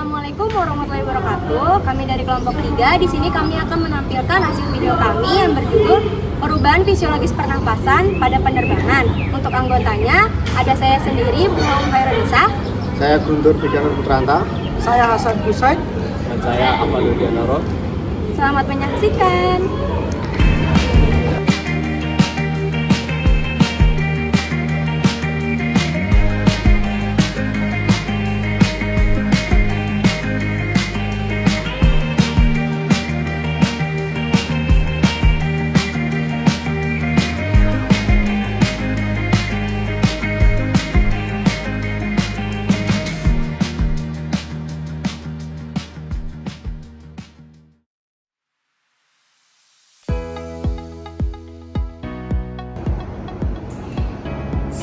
Assalamualaikum warahmatullahi wabarakatuh. Kami dari kelompok 3. Di sini kami akan menampilkan hasil video kami yang berjudul Perubahan Fisiologis Pernafasan pada Penerbangan. Untuk anggotanya ada saya sendiri, Bu Khairunisa. Saya Guntur Bidana Putranta. Saya Hasan Kusaid. Dan saya Amaludianoro. Selamat menyaksikan.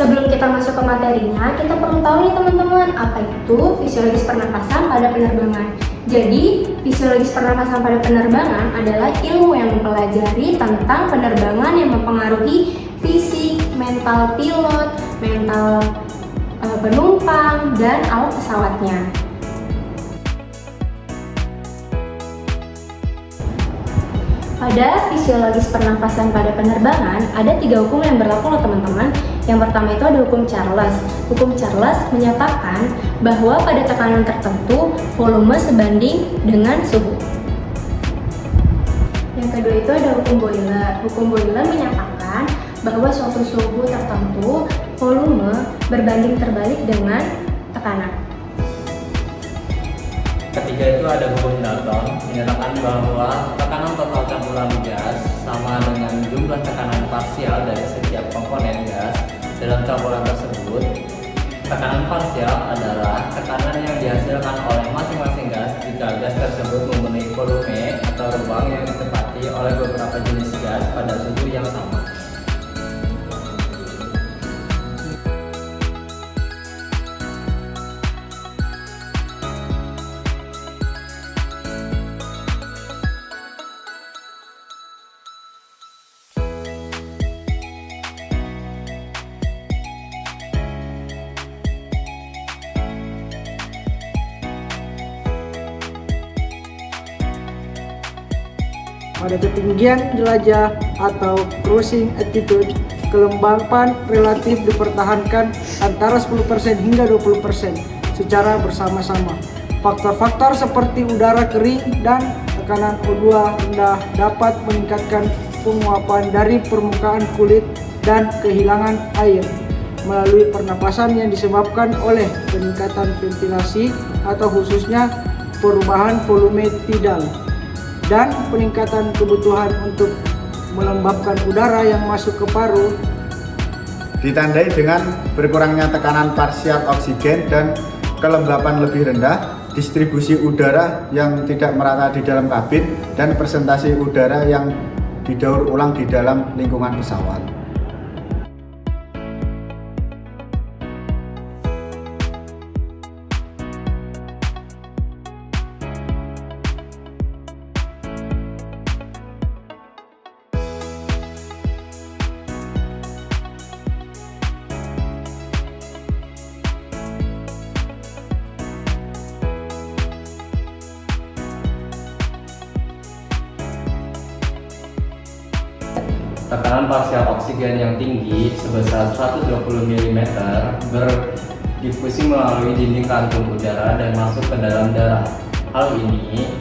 Sebelum kita masuk ke materinya, kita perlu tahu nih teman-teman, apa itu fisiologis pernapasan pada penerbangan. Jadi, fisiologis pernapasan pada penerbangan adalah ilmu yang mempelajari tentang penerbangan yang mempengaruhi fisik, mental pilot, mental penumpang, dan awak pesawatnya. Pada fisiologis pernafasan pada penerbangan, ada 3 hukum yang berlaku loh teman-teman. Yang pertama itu ada hukum Charles. Hukum Charles menyatakan bahwa pada tekanan tertentu, volume sebanding dengan suhu. Yang kedua itu ada hukum Boyle. Hukum Boyle menyatakan bahwa suatu suhu tertentu, volume berbanding terbalik dengan tekanan. Ketiga itu ada hukum Dalton, menyatakan bahwa tekanan total campuran gas sama dengan jumlah tekanan parsial dari setiap komponen gas dalam campuran tersebut. Tekanan parsial adalah tekanan yang dihasilkan oleh masing-masing gas jika gas tersebut memenuhi volume atau ruang yang ditempati oleh beberapa jenis gas pada suhu yang sama. Pada ketinggian jelajah atau cruising altitude, kelembapan relatif dipertahankan antara 10% hingga 20% secara bersama-sama. Faktor-faktor seperti udara kering dan tekanan O2 rendah dapat meningkatkan penguapan dari permukaan kulit dan kehilangan air melalui pernapasan yang disebabkan oleh peningkatan ventilasi atau khususnya perubahan volume tidal dan peningkatan kebutuhan untuk melembabkan udara yang masuk ke paru, Ditandai dengan berkurangnya tekanan parsial oksigen dan kelembapan lebih rendah, distribusi udara yang tidak merata di dalam kabin, dan presentasi udara yang didaur ulang di dalam lingkungan pesawat. Tekanan parsial oksigen yang tinggi sebesar 120 mm berdifusi melalui dinding kantung udara dan masuk ke dalam darah. Hal ini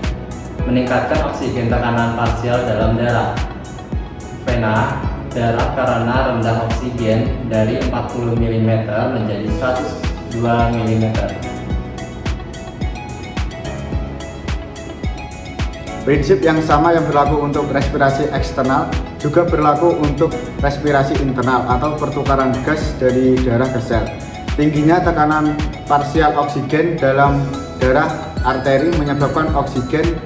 meningkatkan oksigen tekanan parsial dalam darah. Vena darah karena rendah oksigen dari 40 mm menjadi 102 mm. Prinsip yang sama yang berlaku untuk respirasi eksternal juga berlaku untuk respirasi internal atau pertukaran gas dari darah ke sel. Tingginya tekanan parsial oksigen dalam darah arteri menyebabkan oksigen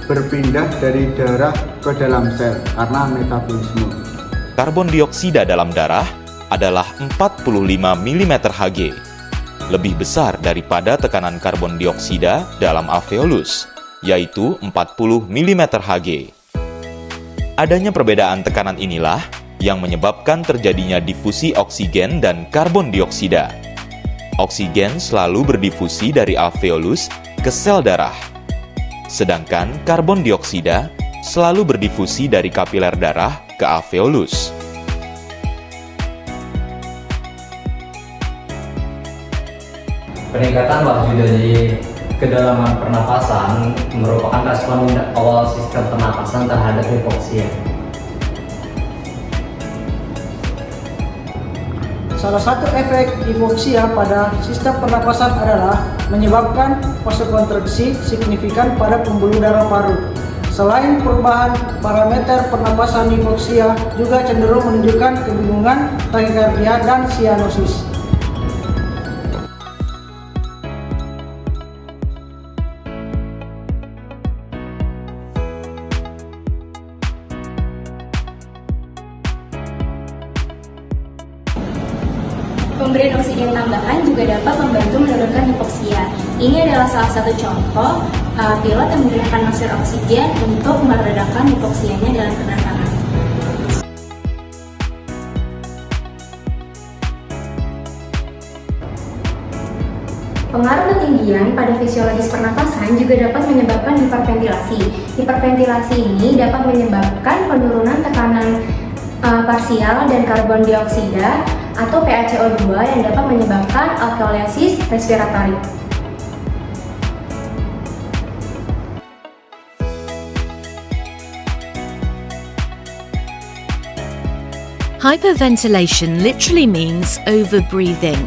berpindah dari darah ke dalam sel karena metabolisme. Karbon dioksida dalam darah adalah 45 mm Hg, lebih besar daripada tekanan karbon dioksida dalam alveolus, yaitu 40 mm Hg. Adanya perbedaan tekanan inilah yang menyebabkan terjadinya difusi oksigen dan karbon dioksida. Oksigen selalu berdifusi dari alveolus ke sel darah. Sedangkan karbon dioksida selalu berdifusi dari kapiler darah ke alveolus. Peningkatan laju dari kedalaman pernapasan merupakan respon awal sistem pernapasan terhadap hipoksia. Salah satu efek hipoksia pada sistem pernapasan adalah menyebabkan vasokonstriksi signifikan pada pembuluh darah paru. Selain perubahan parameter pernapasan, hipoksia juga cenderung menunjukkan kebingungan, takikardia, dan sianosis. Pemberian oksigen tambahan juga dapat membantu menurunkan hipoksia. Ini adalah salah satu contoh pilot yang menggunakan masker oksigen untuk meredakan hipoksianya dalam penerbangan. Pengaruh ketinggian pada fisiologis pernapasan juga dapat menyebabkan hiperventilasi. Hiperventilasi ini dapat menyebabkan penurunan tekanan parsial dan karbon dioksida atau PaCO2 yang dapat menyebabkan alveolesis respiratori. Hyperventilation literally means overbreathing.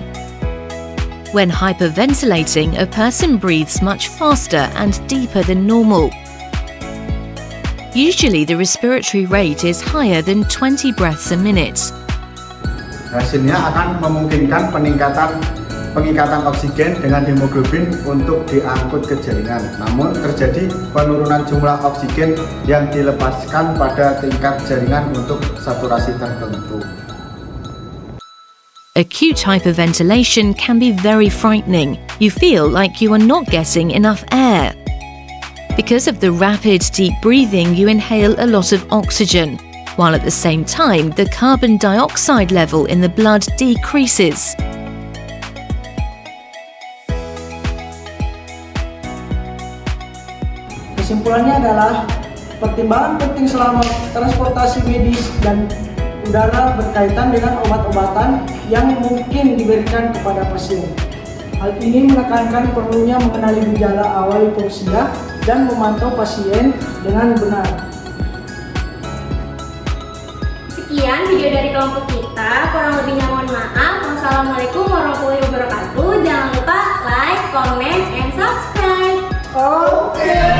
When hyperventilating, a person breathes much faster and deeper than normal. Usually the respiratory rate is higher than 20 breaths a minute. Hasilnya akan memungkinkan pengikatan oksigen dengan hemoglobin untuk diangkut ke jaringan. Namun terjadi penurunan jumlah oksigen yang dilepaskan pada tingkat jaringan untuk saturasi tertentu. Acute hyperventilation can be very frightening. You feel like you are not getting enough air. Because of the rapid deep breathing, you inhale a lot of oxygen, while at the same time the carbon dioxide level in the blood decreases. Kesimpulannya adalah pertimbangan penting selama transportasi medis dan udara berkaitan dengan obat-obatan yang mungkin diberikan kepada pasien. Hal ini menekankan perlunya mengenali gejala awal hipoksia dan memantau pasien dengan benar. Sekian video dari kelompok kita, kurang lebihnya mohon maaf. Wassalamualaikum warahmatullahi wabarakatuh. Jangan lupa like, comment, and subscribe. Oke.